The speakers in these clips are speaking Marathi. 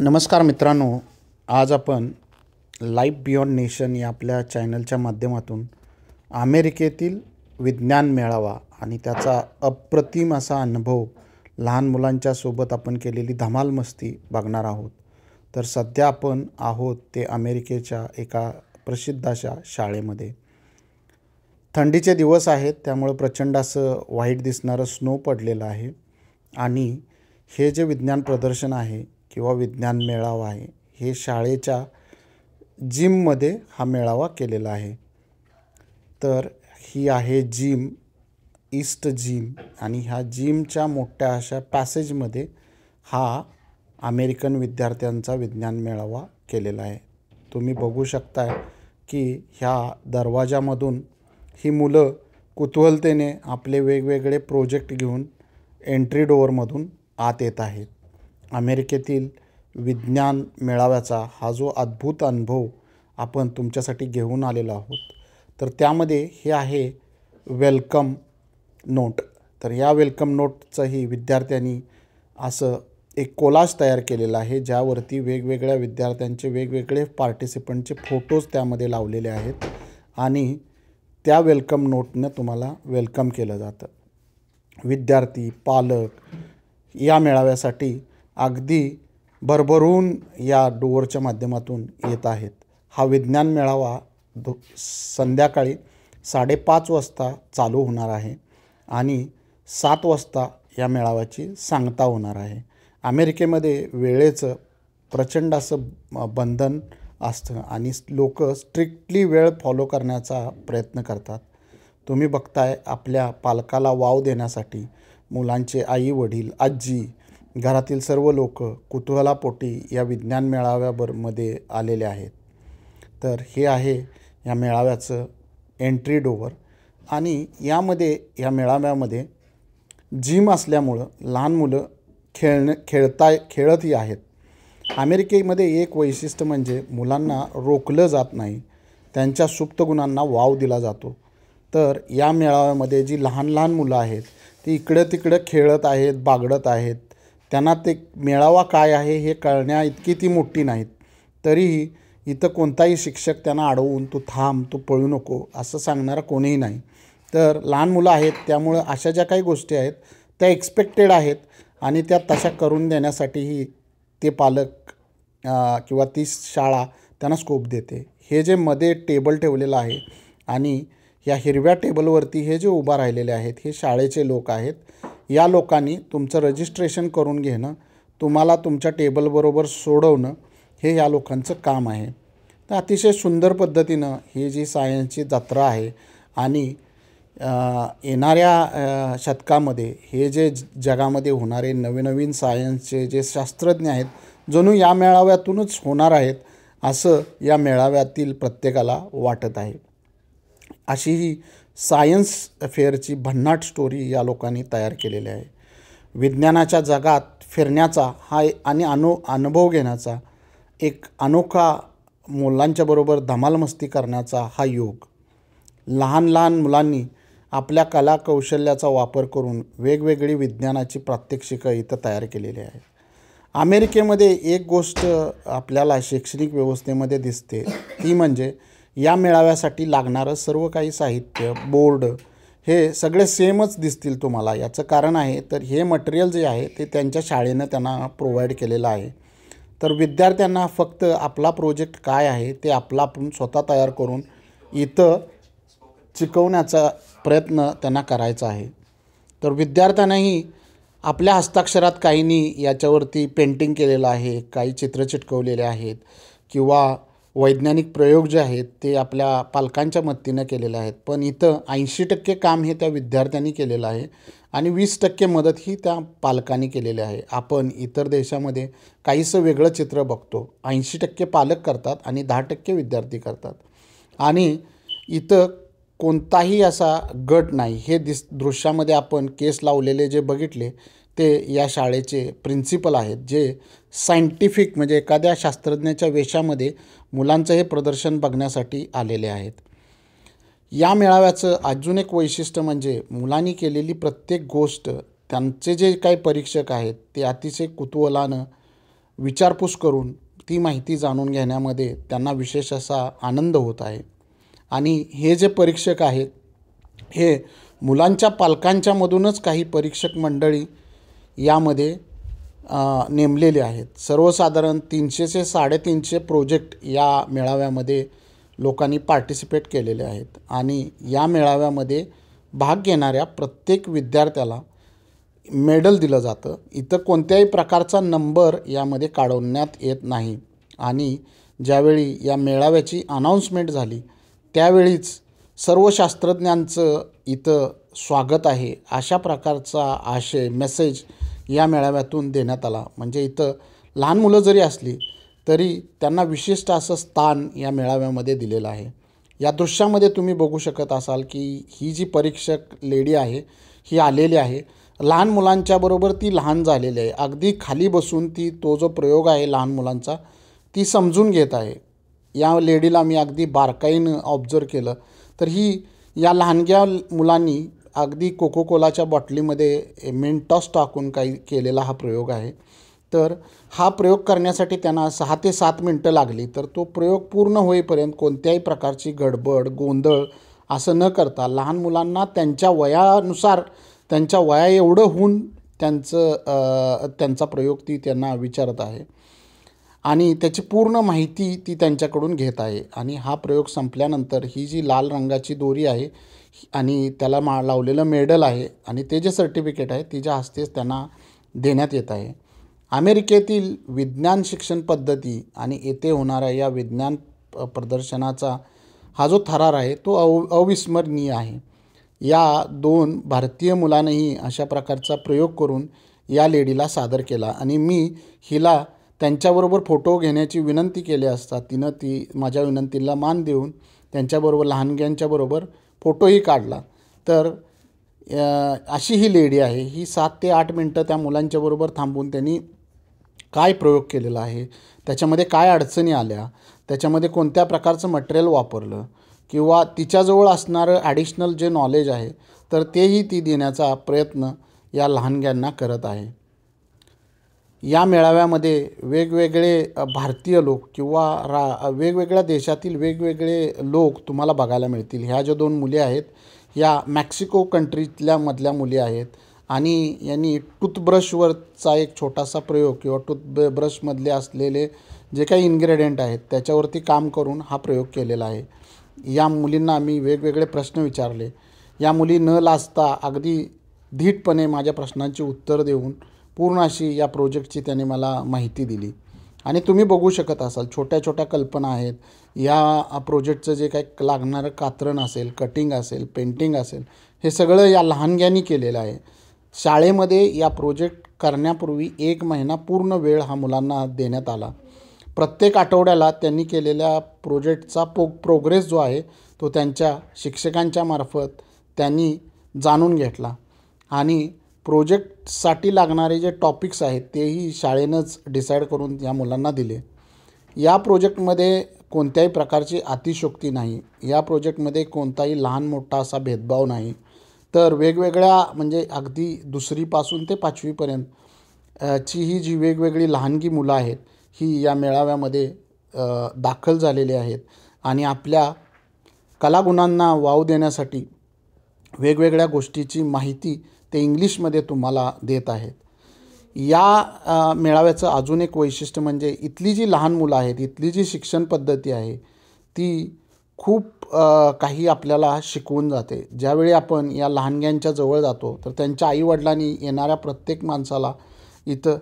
नमस्कार मित्रांनो, आज आपण लाईफ बियॉन्ड नेशन या आपल्या चॅनलच्या माध्यमातून अमेरिकेतील विज्ञान मेळावा आणि त्याचा अप्रतिम असा अनुभव लहान मुलांच्या सोबत आपण केलेली धमाल मस्ती बघणार आहोत. तर सध्या आपण आहोत ते अमेरिकेच्या एका प्रसिद्ध अशा शाळेमध्ये. थंडीचे दिवस आहेत, त्यामुळे प्रचंड असं वाईट दिसणारं स्नो पडलेलं आहे आणि हे जे विज्ञान प्रदर्शन आहे किंवा विज्ञान मेळावा आहे, हे शाळेच्या जिममध्ये हा मेळावा केलेला आहे. तर ही आहे जिम, ईस्ट जिम, आणि ह्या जिमच्या मोठ्या अशा पॅसेजमध्ये हा अमेरिकन विद्यार्थ्यांचा विज्ञान मेळावा केलेला आहे. तुम्ही बघू शकताय की ह्या दरवाजामधून ही मुलं कुतूहलतेने आपले वेगवेगळे प्रोजेक्ट घेऊन एंट्री डोअरमधून आत येत आहेत. अमेरिकेतील विज्ञान मेळाव्याचा हा जो अद्भुत अनुभव आपण तुमच्यासाठी घेऊन आलेलो आहोत. तर त्यामध्ये हे आहे वेलकम नोट. तर या वेलकम नोटचंही विद्यार्थ्यांनी असं एक कोलाज तयार केलेला आहे, ज्यावरती वेगवेगळ्या विद्यार्थ्यांचे वेगवेगळे पार्टिसिपंटचे फोटोज त्यामध्ये लावलेले आहेत आणि त्या वेलकम नोटनं तुम्हाला वेलकम केलं जातं. विद्यार्थी, पालक या मेळाव्यासाठी अगदी भरभरून या डोअरच्या माध्यमातून येत आहेत. हा विज्ञान मेळावा संध्याकाळी 5:30 वाजता चालू होणार आहे आणि 7 वाजता या मेळाव्याची सांगता होणार आहे. अमेरिकेमध्ये वेळेचं प्रचंड असं बंधन असतं आणि लोक स्ट्रिक्टली वेळ फॉलो करण्याचा प्रयत्न करतात. तुम्ही बघताय, आपल्या पालकाला वाव देण्यासाठी मुलांचे आई वडील, आजी, घरातील सर्व लोक कुतूहलापोटी या विज्ञान मेळाव्यामध्ये आलेले आहेत. तर हे आहे या मेळाव्याचं एंट्री डोअर आणि या मेळाव्यामध्ये जिम असल्यामुळं लहान मुलं खेळतही आहेत. अमेरिकेमध्ये एक वैशिष्ट्य म्हणजे मुलांना रोखलं जात नाही, त्यांच्या सुप्त गुणांना वाव दिला जातो. तर या मेळाव्यामध्ये जी लहान लहान मुलं आहेत ती इकडं तिकडं खेळत आहेत, बागडत आहेत. त्यांना ते मेळावा काय आहे हे कळण्या इतकी ती मोठी नाहीत. तरीही इथं कोणताही शिक्षक त्यांना अडवून तू थांब, तू पळू नको असं सांगणारा कोणीही नाही. तर लहान मुलं आहेत, त्यामुळं अशा ज्या काही गोष्टी आहेत त्या एक्सपेक्टेड आहेत आणि त्या तशा करून देण्यासाठीही ते पालक किंवा ती शाळा त्यांना स्कोप देते. हे जे मध्ये टेबल ठेवलेलं आहे आणि या हिरव्या टेबलवरती हे जे उभा राहिलेले आहेत हे शाळेचे लोक आहेत. या लोकांनी तुमचं रजिस्ट्रेशन करून घेणं, तुम्हाला तुमच्या टेबलबरोबर सोडवणं हे या लोकांचं काम आहे. तर अतिशय सुंदर पद्धतीनं ही जी सायन्सची जत्रा आहे आणि येणाऱ्या शतकामध्ये हे जे जगामध्ये होणारे नवीन सायन्सचे जे शास्त्रज्ञ आहेत जणू या मेळाव्यातूनच होणार आहेत असं या मेळाव्यातील प्रत्येकाला वाटत आहे. अशी ही सायन्स फेअरची भन्नाट स्टोरी या लोकांनी तयार केलेली आहे. विज्ञानाच्या जगात फिरण्याचा हा आणि अनुभव घेण्याचा एक अनोखा, मुलांच्याबरोबर धमालमस्ती करण्याचा हा योग. लहान लहान मुलांनी आपल्या कला कौशल्याचा वापर करून वेगवेगळी विज्ञानाची प्रात्यक्षिकं इथं तयार केलेली आहेत. अमेरिकेमध्ये एक गोष्ट आपल्याला शैक्षणिक व्यवस्थेमध्ये दिसते, ती म्हणजे या मेळाव्यासाठी लागणारं सर्व काही साहित्य, बोर्ड हे सगळे सेमच दिसतील तुम्हाला. याचं कारण आहे तर हे मटेरियल जे आहे ते त्यांच्या शाळेनं त्यांना प्रोव्हाइड केलेलं आहे. तर विद्यार्थ्यांना फक्त आपला प्रोजेक्ट काय आहे ते आपण स्वतः तयार करून इथं शिकवण्याचा प्रयत्न त्यांना करायचा आहे. तर विद्यार्थ्यांनाही आपल्या हस्ताक्षरात काहींनी याच्यावरती पेंटिंग केलेलं आहे, काही चित्र चिटकवलेले आहेत किंवा वैज्ञानिक प्रयोग जे आहेत ते आपल्या पालकांच्या मदतीनं केलेले आहेत. पण इथं 80% काम हे त्या विद्यार्थ्यांनी केलेलं आहे आणि 20% मदत ही त्या पालकांनी केलेली आहे. आपण इतर देशामध्ये काहीसं वेगळं चित्र बघतो. 80% पालक करतात आणि 10% विद्यार्थी करतात आणि इथं कोणताही असा गट नाही. हे दृश्यामध्ये आपण केस लावलेले जे बघितले ते या शाळेचे प्रिन्सिपल आहेत, जे सायंटिफिक म्हणजे एखाद्या शास्त्रज्ञाच्या वेशामध्ये मुलांचं हे प्रदर्शन बघण्यासाठी आलेले आहेत. या मेळाव्याचं अजून एक वैशिष्ट्य म्हणजे मुलांनी केलेली प्रत्येक गोष्ट त्यांचे जे काही परीक्षक आहेत ते अतिशय कुतूहलानं विचारपूस करून ती माहिती जाणून घेण्यामध्ये त्यांना विशेष असा आनंद होत आहे. आणि हे जे परीक्षक आहेत हे मुलांच्या पालकांच्यामधूनच काही परीक्षक मंडळी यामध्ये नेमलेले आहेत. सर्वसाधारण 300 ते 350 प्रोजेक्ट या मेळाव्यामध्ये लोकांनी पार्टिसिपेट केलेले आहेत. आणि या मेळाव्यामध्ये भाग घेणाऱ्या प्रत्येक विद्यार्थ्याला मेडल दिलं जातं. इथं कोणत्याही प्रकारचा नंबर यामध्ये काढवण्यात येत नाही. आणि ज्यावेळी या मेळाव्याची अनाऊन्समेंट झाली त्यावेळीच सर्व शास्त्रज्ञांचं इथं स्वागत आहे अशा प्रकारचा आशय मेसेज या मेळाव्यातून देण्यात आला. म्हणजे इथं लहान मुलं जरी असली तरी त्यांना विशिष्ट असं स्थान या मेळाव्यामध्ये दिलेलं आहे. या दृश्यामध्ये तुम्ही बघू शकत असाल की ही जी परीक्षक लेडी आहे ही आलेली आहे. लहान मुलांच्या बरोबर ती लहान झालेली आहे. अगदी खाली बसून ती तो जो प्रयोग आहे लहान मुलांचा ती समजून घेत आहे. या लेडीला मी अगदी बारकाईनं ऑब्झर्व केलं तर ही या लहानग्या मुलांनी अगदी कोको कोलाच्या बॉटलीमध्ये मेंटॉस टाकून काही केलेला हा प्रयोग आहे. तर हा प्रयोग करण्यासाठी त्यांना 6 ते 7 मिनटं लागली. तर तो प्रयोग पूर्ण होईपर्यंत कोणत्याही प्रकारची गडबड गोंधळ असं न करता लहान मुलांना त्यांच्या वयानुसार त्यांच्या वया एवढं होऊन त्यांचा प्रयोग ती त्यांना विचारत आहे आणि त्याची पूर्ण माहिती ती त्यांच्याकडून घेत आहे. आणि हा प्रयोग संपल्यानंतर ही जी लाल रंगाची दोरी आहे आणि त्याला लावलेलं मेडल आहे आणि ते जे सर्टिफिकेट आहे तिच्या हस्तेच त्यांना देण्यात येत आहे. अमेरिकेतील विज्ञान शिक्षण पद्धती आणि येथे होणाऱ्या या विज्ञान प्रदर्शनाचा हा जो थरार आहे तो अविस्मरणीय आहे. या 2 भारतीय मुलांनीही अशा प्रकारचा प्रयोग करून या लेडीला सादर केला आणि मी हिला त्यांच्याबरोबर फोटो घेण्याची विनंती केली असता तिनं माझ्या विनंतीला मान देऊन त्यांच्याबरोबर लहानग्यांच्याबरोबर फोटोही काढला. तर अशी ही लेडी आहे. ही 7 ते 8 मिनटं त्या मुलांच्याबरोबर थांबून त्यांनी काय प्रयोग केलेला आहे, त्याच्यामध्ये काय अडचणी आल्या, त्याच्यामध्ये कोणत्या प्रकारचं मटेरियल वापरलं किंवा तिच्याजवळ असणारं ॲडिशनल जे नॉलेज आहे तर तेही ती देण्याचा प्रयत्न या लहानग्यांना करत आहे. या मेळाव्यामध्ये वेगवेगळे भारतीय लोक किंवा वेगवेगळ्या देशातील वेगवेगळे लोक तुम्हाला बघायला मिळतील. ह्या ज्या 2 मुली आहेत या मेक्सिको मधल्या मुली आहेत आणि यांनी टूथब्रशवरचा एक छोटासा प्रयोग किंवा टूथब्रशमधले असलेले जे काही इन्ग्रेडियंट आहेत त्याच्यावरती काम करून हा प्रयोग केलेला आहे. या मुलींना आम्ही वेगवेगळे प्रश्न विचारले. या मुली न लाजता अगदी धीटपणे माझ्या प्रश्नांची उत्तर देऊन पूर्ण अशी या प्रोजेक्टची त्याने मला माहिती दिली. आणि तुम्ही बघू शकत असाल छोट्या छोट्या कल्पना आहेत. या प्रोजेक्टचं जे काही लागणारं कात्रण असेल, कटिंग असेल, पेंटिंग असेल, हे सगळं या लहानग्यांनी केलेलं आहे. शाळेमध्ये या प्रोजेक्ट करण्यापूर्वी 1 महिना पूर्ण वेळ हा मुलांना देण्यात आला. प्रत्येक आठवड्याला त्यांनी केलेल्या प्रोजेक्टचा प्रोग्रेस जो आहे तो त्यांच्या शिक्षकांच्या मार्फत त्यांनी जाणून घेतला आणि प्रोजेक्टसाठी लागणारे जे टॉपिक्स आहेत तेही शाळेनंच डिसाईड करून या मुलांना दिले. या प्रोजेक्टमध्ये कोणत्याही प्रकारची अतिशयोक्ती नाही. या प्रोजेक्टमध्ये कोणताही लहान मोठा असा भेदभाव नाही. तर वेगवेगळ्या म्हणजे अगदी 2री पासून ते 5वी पर्यंत ची ही जी वेगवेगळी लहानगी मुलं आहेत ही या मेळाव्यामध्ये दाखल झालेली आहेत आणि आपल्या कलागुणांना वाव देण्यासाठी वेगवेगळ्या गोष्टीची माहिती ते इंग्लिशमध्ये तुम्हाला देत आहेत. या मेळाव्याचं अजून एक वैशिष्ट्य म्हणजे इथली जी लहान मुलं आहेत, इथली जी शिक्षण पद्धती आहे ती खूप काही आपल्याला शिकवून जाते. ज्यावेळी आपण या लहानग्यांच्या जवळ जातो तर त्यांच्या आईवडिलांनी येणाऱ्या प्रत्येक माणसाला इथं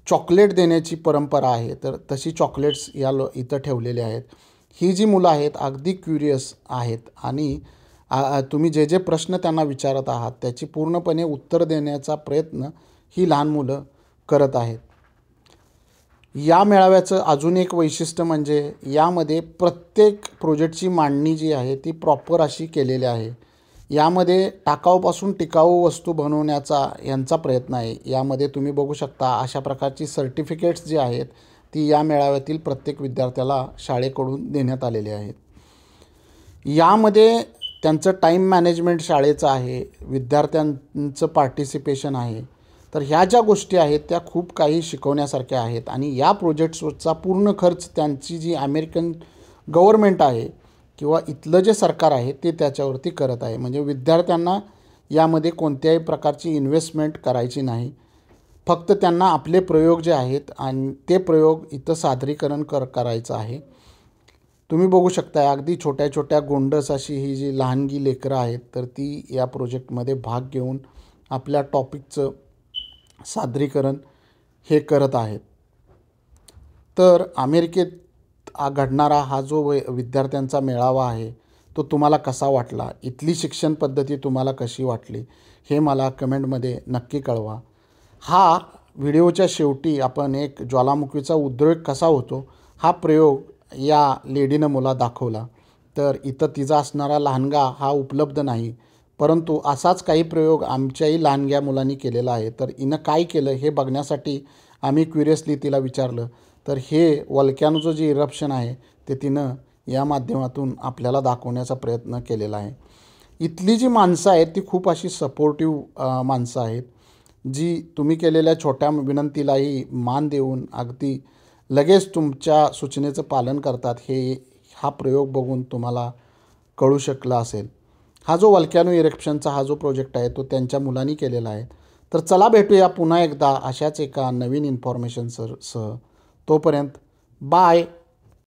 चॉकलेट देण्याची परंपरा आहे. तर तशी चॉकलेट्स इथं ठेवलेले आहेत. ही जी मुलं आहेत अगदी क्युरियस आहेत आणि तुम्ही जे जे प्रश्न त्यांना विचारत आहात त्याची पूर्णपणे उत्तर देण्याचा प्रयत्न ही लहान मुलं करत आहेत. या मेळाव्याचं अजून एक वैशिष्ट्य म्हणजे यामध्ये प्रत्येक प्रोजेक्टची मांडणी जी आहे ती प्रॉपर अशी केलेली आहे. यामध्ये टाकाऊपासून टिकाऊ वस्तू बनवण्याचा यांचा प्रयत्न आहे. यामध्ये तुम्ही बघू शकता अशा प्रकारची सर्टिफिकेट्स जी आहेत ती या मेळाव्यातील प्रत्येक विद्यार्थ्याला शाळेकडून देण्यात आलेली आहेत. यामध्ये त्यांचं टाईम मॅनेजमेंट शाळेचं आहे, विद्यार्थ्यांचं पार्टिसिपेशन आहे. तर ह्या ज्या गोष्टी आहेत त्या खूप काही शिकवण्यासारख्या आहेत आणि या प्रोजेक्ट्सचा पूर्ण खर्च त्यांची जी अमेरिकन गव्हर्मेंट आहे किंवा इथलं जे सरकार आहे ते त्याच्यावरती करत आहे. म्हणजे विद्यार्थ्यांना यामध्ये कोणत्याही प्रकारची इन्व्हेस्टमेंट करायची नाही. फक्त त्यांना आपले प्रयोग जे आहेत आणि ते प्रयोग इथं सादरीकरण करायचं आहे. तुम्ही बघू शकता अगदी छोट्या छोट्या गोंडस अशी ही जी लहानगी लेकरं आहेत तर ती या प्रोजेक्टमध्ये भाग घेऊन आपल्या टॉपिकचं सादरीकरण हे करत आहेत. तर अमेरिकेत घडणारा हा जो विद्यार्थ्यांचा मेळावा आहे तो तुम्हाला कसा वाटला, इथली शिक्षण पद्धती तुम्हाला कशी वाटली हे मला कमेंटमध्ये नक्की कळवा. हा व्हिडिओच्या शेवटी आपण एक ज्वालामुखीचा उद्रेक कसा होतो हा प्रयोग या लेडीनं मला दाखवला. तर इथं तिचा असणारा लहानगा हा उपलब्ध नाही, परंतु असाच काही प्रयोग आमच्याही लहानग्या मुलांनी केलेला आहे. तर हिनं काय केलं हे बघण्यासाठी आम्ही क्युरियसली तिला विचारलं. तर हे व्होल्कॅनोचं जे इरप्शन आहे ते तिनं या माध्यमातून आपल्याला दाखवण्याचा प्रयत्न केलेला आहे. इथली जी माणसं आहेत ती खूप अशी सपोर्टिव्ह माणसं आहेत, जी तुम्ही केलेल्या छोट्या विनंतीलाही मान देऊन अगदी लगेच तुमच्या सूचनेचं पालन करतात. हा प्रयोग बघून तुम्हाला कळू शकला असेल. हा जो व्होल्कॅनो इरेक्शनचा हा जो प्रोजेक्ट आहे तो त्यांच्या मुलांनी केलेला आहे. तर चला भेटूया पुन्हा एकदा अशाच एका नवीन इन्फॉर्मेशन सह. तोपर्यंत बाय.